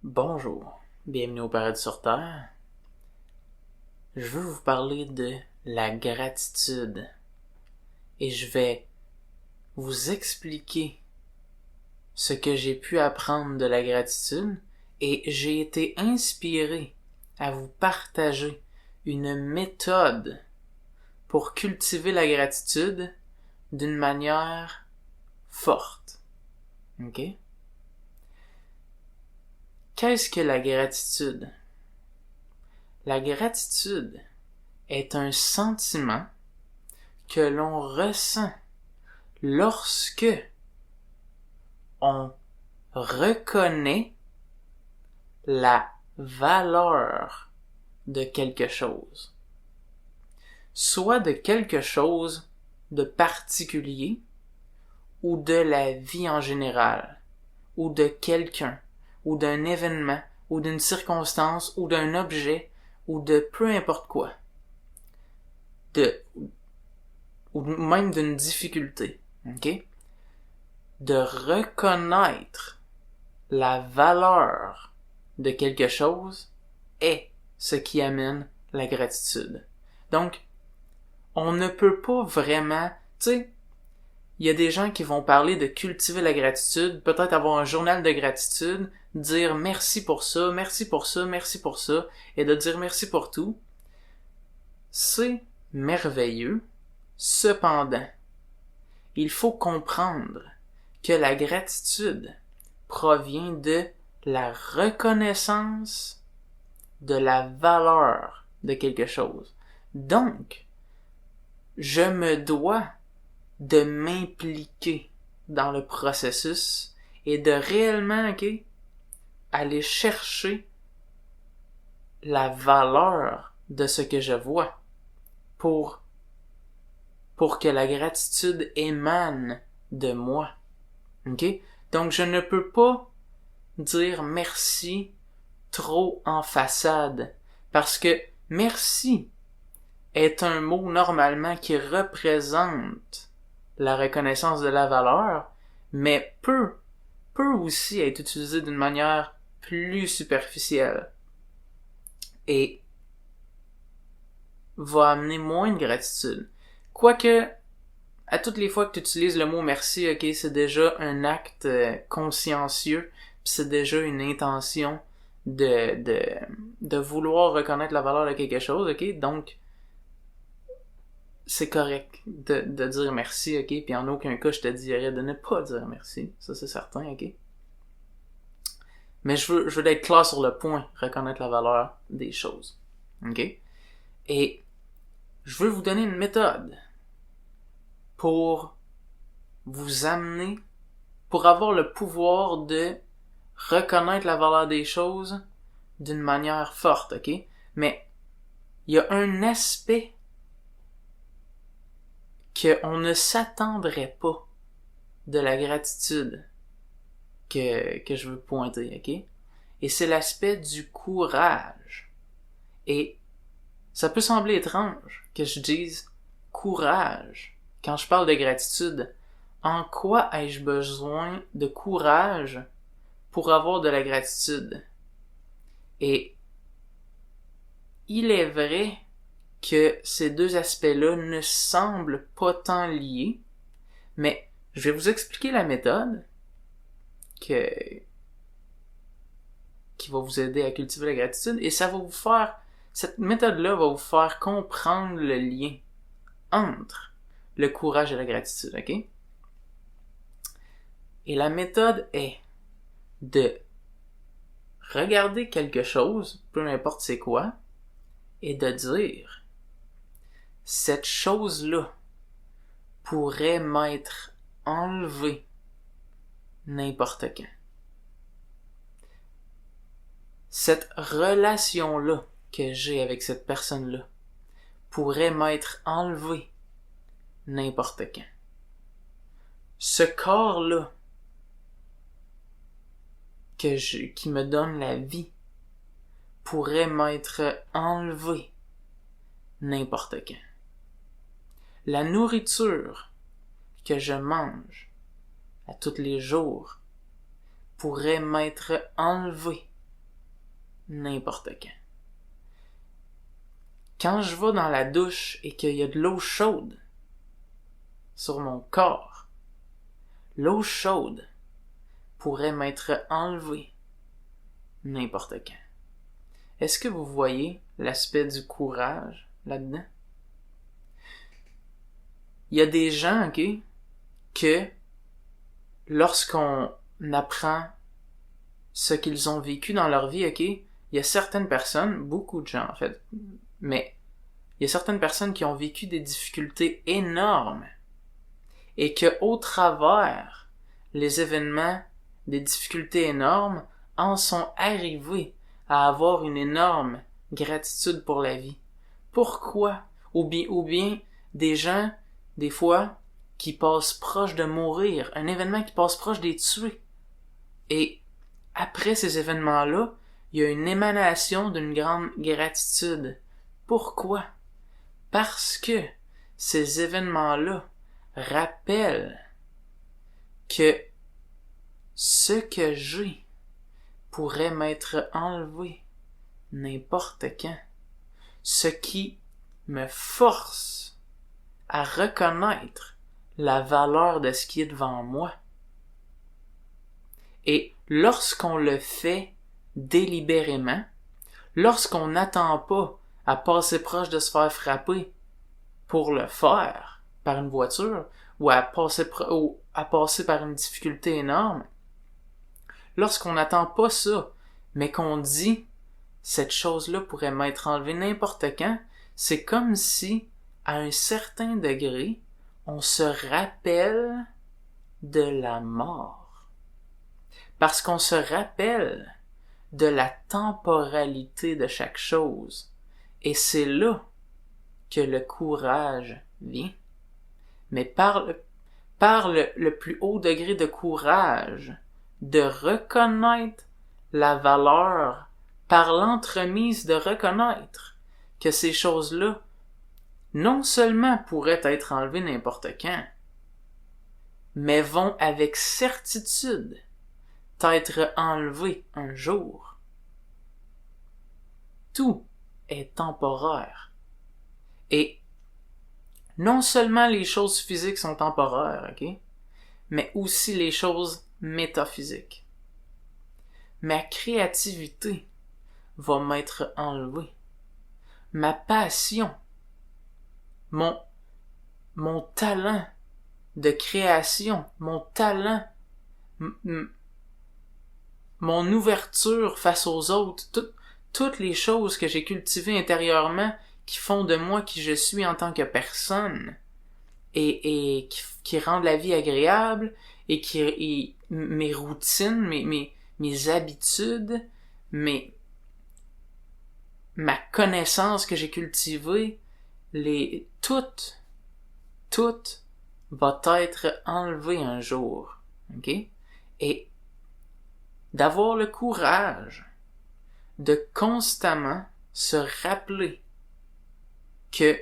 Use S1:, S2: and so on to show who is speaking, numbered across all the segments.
S1: Bonjour, bienvenue au Paradis sur Terre. Je veux vous parler de la gratitude et je vais vous expliquer ce que j'ai pu apprendre de la gratitude et j'ai été inspiré à vous partager une méthode pour cultiver la gratitude d'une manière forte. OK? Qu'est-ce que la gratitude? La gratitude est un sentiment que l'on ressent lorsque on reconnaît la valeur de quelque chose. Soit de quelque chose de particulier ou de la vie en général, ou de quelqu'un, ou d'un événement, ou d'une circonstance, ou d'un objet, ou de peu importe quoi. Ou même d'une difficulté. OK? De reconnaître la valeur de quelque chose est ce qui amène la gratitude. Donc, on ne peut pas vraiment, tu sais, il y a des gens qui vont parler de cultiver la gratitude, peut-être avoir un journal de gratitude, dire merci pour ça, merci pour ça, merci pour ça, et de dire merci pour tout. C'est merveilleux. Cependant, il faut comprendre que la gratitude provient de la reconnaissance de la valeur de quelque chose. Donc, je me dois de m'impliquer dans le processus et de réellement, aller chercher la valeur de ce que je vois pour que la gratitude émane de moi. OK? Donc, je ne peux pas dire merci trop en façade parce que merci est un mot normalement qui représente la reconnaissance de la valeur, mais peut aussi être utilisé d'une manière plus superficielle et va amener moins de gratitude. Quoique, à toutes les fois que tu utilises le mot merci, ok, c'est déjà un acte consciencieux, pis c'est déjà une intention de vouloir reconnaître la valeur de quelque chose, ok, donc c'est correct de dire merci, ok, puis en aucun cas je te dirais de ne pas dire merci, ça c'est certain, ok. Mais je veux être clair sur le point, reconnaître la valeur des choses, ok. Et je veux vous donner une méthode pour vous amener, pour avoir le pouvoir de reconnaître la valeur des choses d'une manière forte, ok? Mais il y a un aspect qu'on ne s'attendrait pas de la gratitude que je veux pointer, ok? Et c'est l'aspect du courage. Et ça peut sembler étrange que je dise courage quand je parle de gratitude. En quoi ai-je besoin de courage pour avoir de la gratitude? Et il est vrai que ces deux aspects-là ne semblent pas tant liés, mais je vais vous expliquer la méthode qui va vous aider à cultiver la gratitude et ça va vous faire, cette méthode-là va vous faire comprendre le lien entre le courage et la gratitude, ok? Et la méthode est de regarder quelque chose, peu importe c'est quoi, et de dire cette chose-là pourrait m'être enlevée n'importe quand. Cette relation-là que j'ai avec cette personne-là pourrait m'être enlevée n'importe quand. Ce corps-là qui me donne la vie pourrait m'être enlevé n'importe quand. La nourriture que je mange à tous les jours pourrait m'être enlevée n'importe quand. Quand je vais dans la douche et qu'il y a de l'eau chaude sur mon corps, l'eau chaude pourrait m'être enlevée n'importe quand. Est-ce que vous voyez l'aspect du courage là-dedans? Il y a des gens, ok, que lorsqu'on apprend ce qu'ils ont vécu dans leur vie, ok, il y a certaines personnes, beaucoup de gens en fait, mais il y a certaines personnes qui ont vécu des difficultés énormes et que au travers les événements, des difficultés énormes, en sont arrivés à avoir une énorme gratitude pour la vie. Pourquoi? Ou bien des gens, des fois, qui passent proche de mourir, un événement qui passe proche des tuer. Et après ces événements-là, il y a une émanation d'une grande gratitude. Pourquoi? Parce que ces événements-là rappellent que ce que j'ai pourrait m'être enlevé n'importe quand. Ce qui me force à reconnaître la valeur de ce qui est devant moi. Et lorsqu'on le fait délibérément, lorsqu'on n'attend pas à passer proche de se faire frapper pour le faire par une voiture, ou à passer par une difficulté énorme, lorsqu'on n'attend pas ça, mais qu'on dit cette chose-là pourrait m'être enlevée n'importe quand, c'est comme si, à un certain degré, on se rappelle de la mort. Parce qu'on se rappelle de la temporalité de chaque chose. Et c'est là que le courage vient. Mais par le plus haut degré de courage, de reconnaître la valeur, par l'entremise de reconnaître que ces choses-là, non seulement pourraient être enlevées n'importe quand, mais vont avec certitude être enlevées un jour. Tout est temporaire. Et non seulement les choses physiques sont temporaires, ok, mais aussi les choses métaphysiques. Ma créativité va m'être enlevée. Ma passion, mon talent de création, mon talent, mon ouverture face aux autres, toutes les choses que j'ai cultivées intérieurement qui font de moi qui je suis en tant que personne et qui rendent la vie agréable et mes routines, mes habitudes, ma connaissance que j'ai cultivée, tout va être enlevé un jour, ok? Et d'avoir le courage de constamment se rappeler que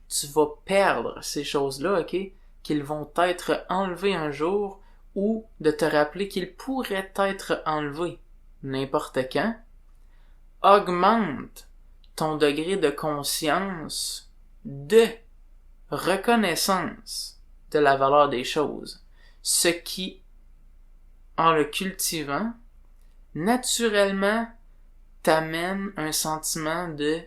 S1: tu vas perdre ces choses-là, ok? Qu'ils vont être enlevés un jour, ou de te rappeler qu'ils pourraient être enlevés n'importe quand, augmente ton degré de conscience de reconnaissance de la valeur des choses. Ce qui, en le cultivant, naturellement t'amène un sentiment de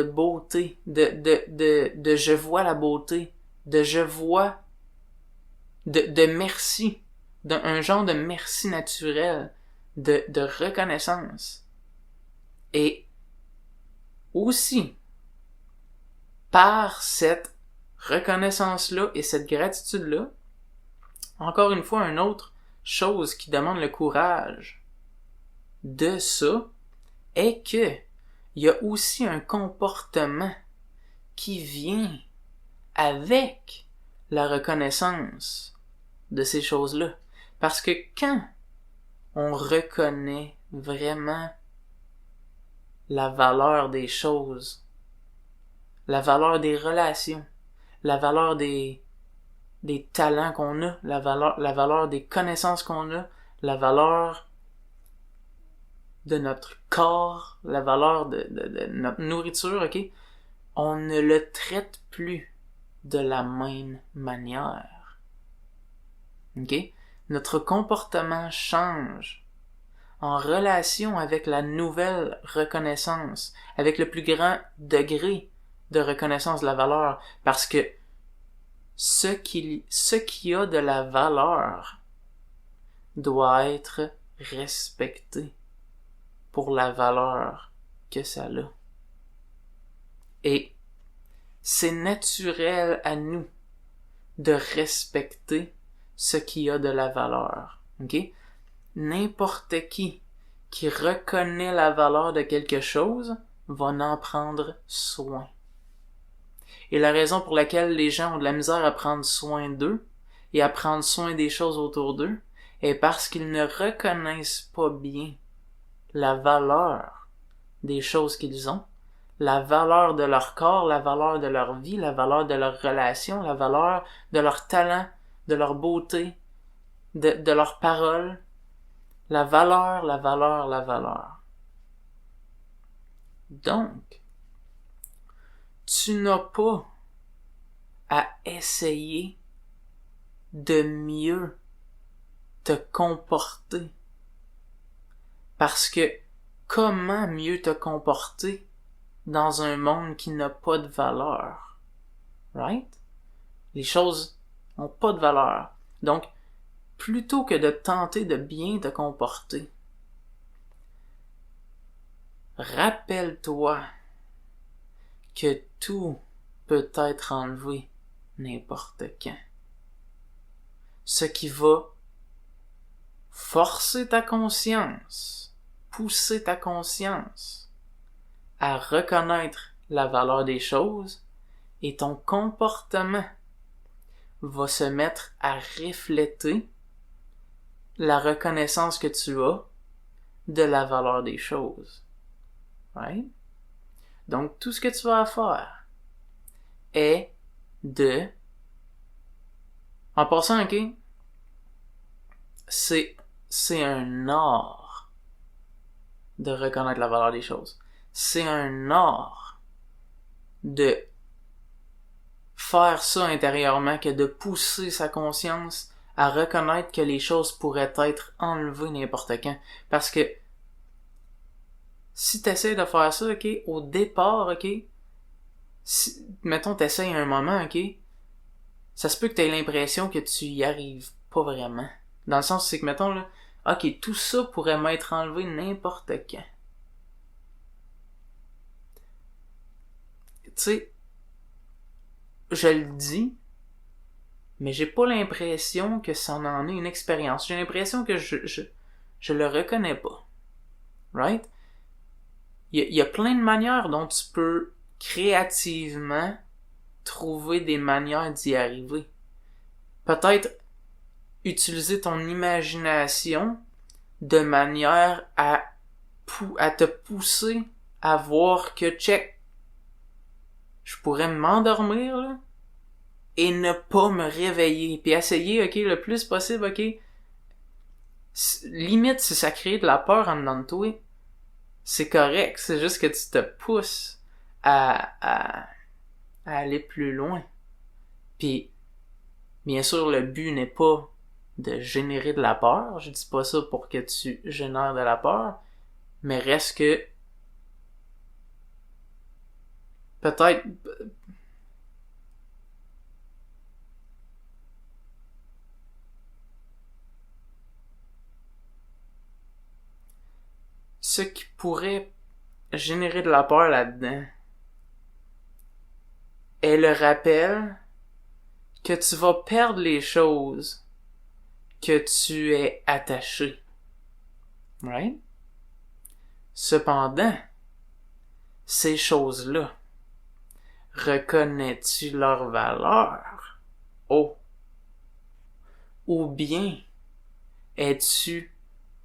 S1: beauté, de je vois la beauté, de je vois, de merci, d'un genre de merci naturel, de reconnaissance. Et aussi, par cette reconnaissance-là et cette gratitude-là, encore une fois, une autre chose qui demande le courage de ça est que il y a aussi un comportement qui vient avec la reconnaissance de ces choses-là. Parce que quand on reconnaît vraiment la valeur des choses, la valeur des relations, la valeur des talents qu'on a, la valeur des connaissances qu'on a, la valeur de notre corps, la valeur de notre nourriture, ok? On ne le traite plus de la même manière. Ok? Notre comportement change en relation avec la nouvelle reconnaissance, avec le plus grand degré de reconnaissance de la valeur, parce que ce qui a de la valeur doit être respecté pour la valeur que ça a. Et c'est naturel à nous de respecter ce qui a de la valeur. Ok? N'importe qui reconnaît la valeur de quelque chose va en prendre soin. Et la raison pour laquelle les gens ont de la misère à prendre soin d'eux et à prendre soin des choses autour d'eux est parce qu'ils ne reconnaissent pas bien la valeur des choses qu'ils ont, la valeur de leur corps, la valeur de leur vie, la valeur de leurs relations, la valeur de leur talent, de leur beauté, de leurs paroles. La valeur, la valeur, la valeur. Donc, tu n'as pas à essayer de mieux te comporter. Parce que comment mieux te comporter dans un monde qui n'a pas de valeur? Right? Les choses n'ont pas de valeur. Donc, plutôt que de tenter de bien te comporter, rappelle-toi que tout peut être enlevé n'importe quand. Ce qui va forcer ta conscience, pousser ta conscience à reconnaître la valeur des choses, et ton comportement va se mettre à refléter la reconnaissance que tu as de la valeur des choses. Right? Donc, tout ce que tu vas faire est en passant, ok? C'est un art de reconnaître la valeur des choses. C'est un art de faire ça intérieurement, que de pousser sa conscience à reconnaître que les choses pourraient être enlevées n'importe quand. Parce que si t'essaies de faire ça, ok, au départ, ok, mettons t'essayes un moment, ok, ça se peut que t'aies l'impression que tu y arrives pas vraiment. Dans le sens, c'est que mettons là, ok, tout ça pourrait m'être enlevé n'importe quand. Tu sais, je le dis, mais j'ai pas l'impression que ça en est une expérience. J'ai l'impression que je le reconnais pas. Right? Il y a plein de manières dont tu peux créativement trouver des manières d'y arriver. Peut-être utiliser ton imagination de manière à te pousser à voir que check, je pourrais m'endormir là, et ne pas me réveiller, puis essayer, ok, le plus possible, ok, limite si ça crée de la peur en dedans de toi, c'est correct, c'est juste que tu te pousses à aller plus loin. Puis bien sûr, le but n'est pas de générer de la peur, je dis pas ça pour que tu génères de la peur, mais reste que peut-être ce qui pourrait générer de la peur là-dedans est le rappel que tu vas perdre les choses que tu es attaché. Right? Cependant, ces choses-là, reconnais-tu leur valeur? Oh! Ou bien, es-tu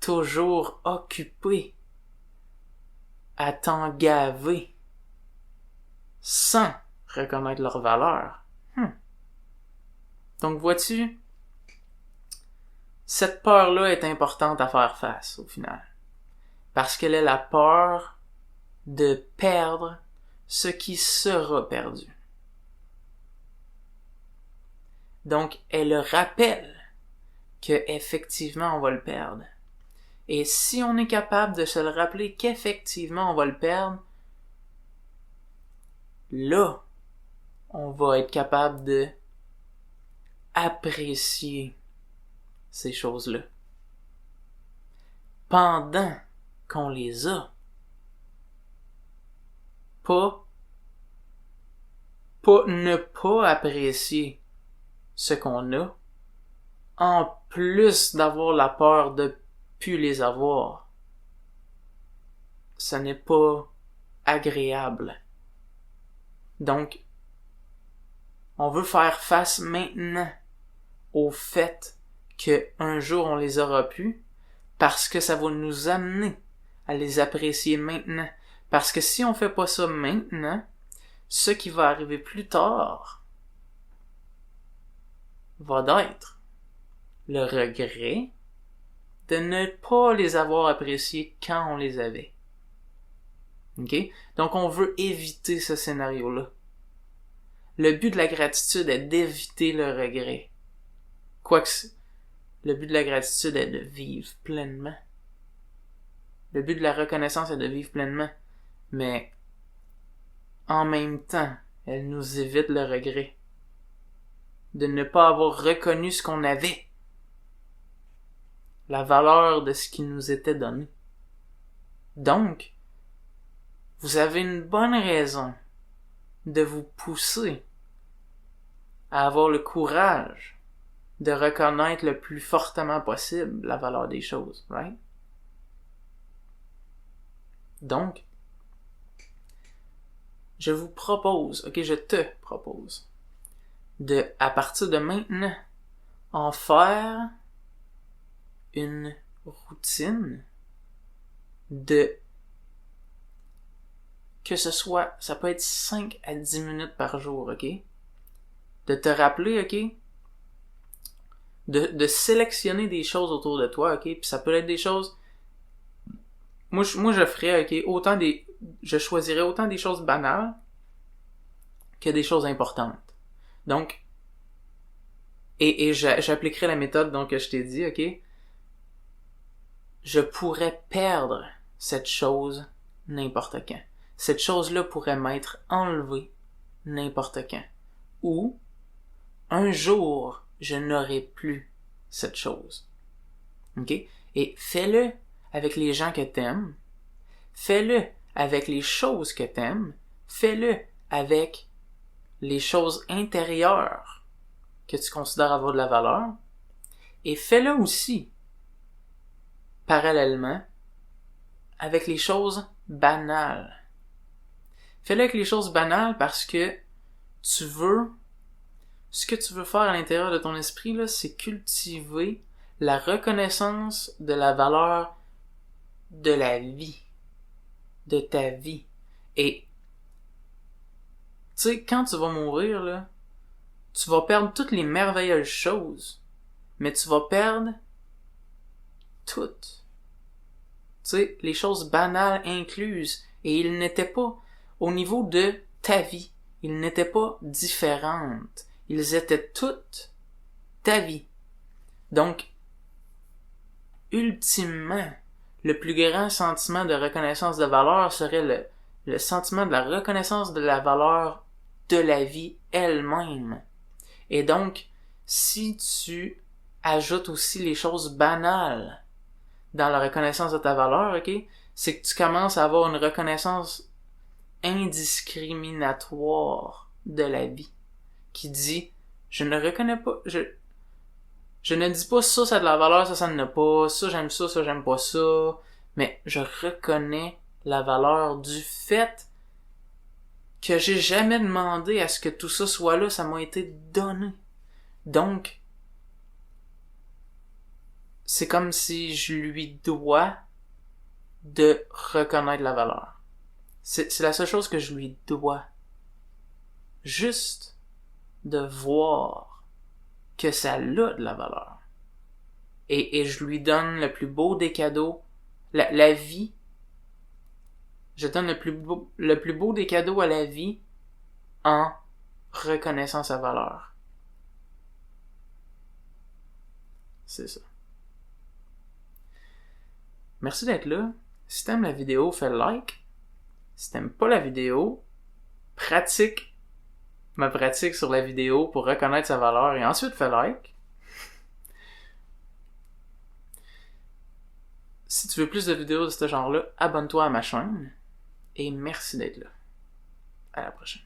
S1: toujours occupé à t'engaver sans reconnaître leur valeur? Donc vois-tu, cette peur-là est importante à faire face, au final. Parce qu'elle est la peur de perdre ce qui sera perdu. Donc, elle le rappelle que effectivement on va le perdre. Et si on est capable de se le rappeler qu'effectivement on va le perdre, là, on va être capable de apprécier ces choses-là. Pendant qu'on les a. Pas ne pas apprécier ce qu'on a, en plus d'avoir la peur de plus les avoir. Ce n'est pas agréable. Donc, on veut faire face maintenant au fait qu'un jour on les aura plus, parce que ça va nous amener à les apprécier maintenant. Parce que si on fait pas ça maintenant, ce qui va arriver plus tard va d'être le regret de ne pas les avoir appréciés quand on les avait. OK? Donc on veut éviter ce scénario-là. Le but de la gratitude est d'éviter le regret. Quoique le but de la gratitude est de vivre pleinement. Le but de la reconnaissance est de vivre pleinement. Mais en même temps, elle nous évite le regret de ne pas avoir reconnu ce qu'on avait, la valeur de ce qui nous était donné. Donc, vous avez une bonne raison de vous pousser à avoir le courage de reconnaître le plus fortement possible la valeur des choses, right? Donc, je te propose de, à partir de maintenant, en faire une routine de, que ce soit, ça peut être 5 à 10 minutes par jour, ok? De te rappeler, ok? De sélectionner des choses autour de toi, ok? Puis ça peut être des choses, moi je ferais, ok? Je choisirais autant des choses banales que des choses importantes. Donc, et j'appliquerai la méthode donc que je t'ai dit, ok? Je pourrais perdre cette chose n'importe quand. Cette chose-là pourrait m'être enlevée n'importe quand. Ou, un jour, je n'aurai plus cette chose. Ok? Et fais-le avec les gens que t'aimes. Fais-le avec les choses que t'aimes. Fais-le avec les choses intérieures que tu considères avoir de la valeur. Et fais-le aussi, parallèlement, avec les choses banales. Fais-le avec les choses banales parce que ce que tu veux faire à l'intérieur de ton esprit, là, c'est cultiver la reconnaissance de la valeur de la vie, de ta vie. Et, tu sais, quand tu vas mourir, là, tu vas perdre toutes les merveilleuses choses, mais tu vas perdre toutes. Tu sais, les choses banales incluses. Et ils n'étaient pas, au niveau de ta vie, ils n'étaient pas différentes. Ils étaient toutes ta vie. Donc, ultimement, le plus grand sentiment de reconnaissance de valeur serait le sentiment de la reconnaissance de la valeur de la vie elle-même. Et donc, si tu ajoutes aussi les choses banales dans la reconnaissance de ta valeur, ok, c'est que tu commences à avoir une reconnaissance indiscriminatoire de la vie, qui dit, je ne reconnais pas, je ne dis pas ça a de la valeur, ça n'en a pas, ça j'aime ça j'aime pas ça, mais je reconnais la valeur du fait que j'ai jamais demandé à ce que tout ça soit là, ça m'a été donné. Donc, c'est comme si je lui dois de reconnaître la valeur. C'est la seule chose que je lui dois. Juste de voir que ça a de la valeur. et je lui donne le plus beau des cadeaux. La vie, je donne le plus beau des cadeaux à la vie en reconnaissant sa valeur. C'est ça. Merci d'être là. Si t'aimes la vidéo, fais le like. Si t'aimes pas la vidéo, pratique ma pratique sur la vidéo pour reconnaître sa valeur et ensuite fais like. Si tu veux plus de vidéos de ce genre-là, abonne-toi à ma chaîne et merci d'être là. À la prochaine.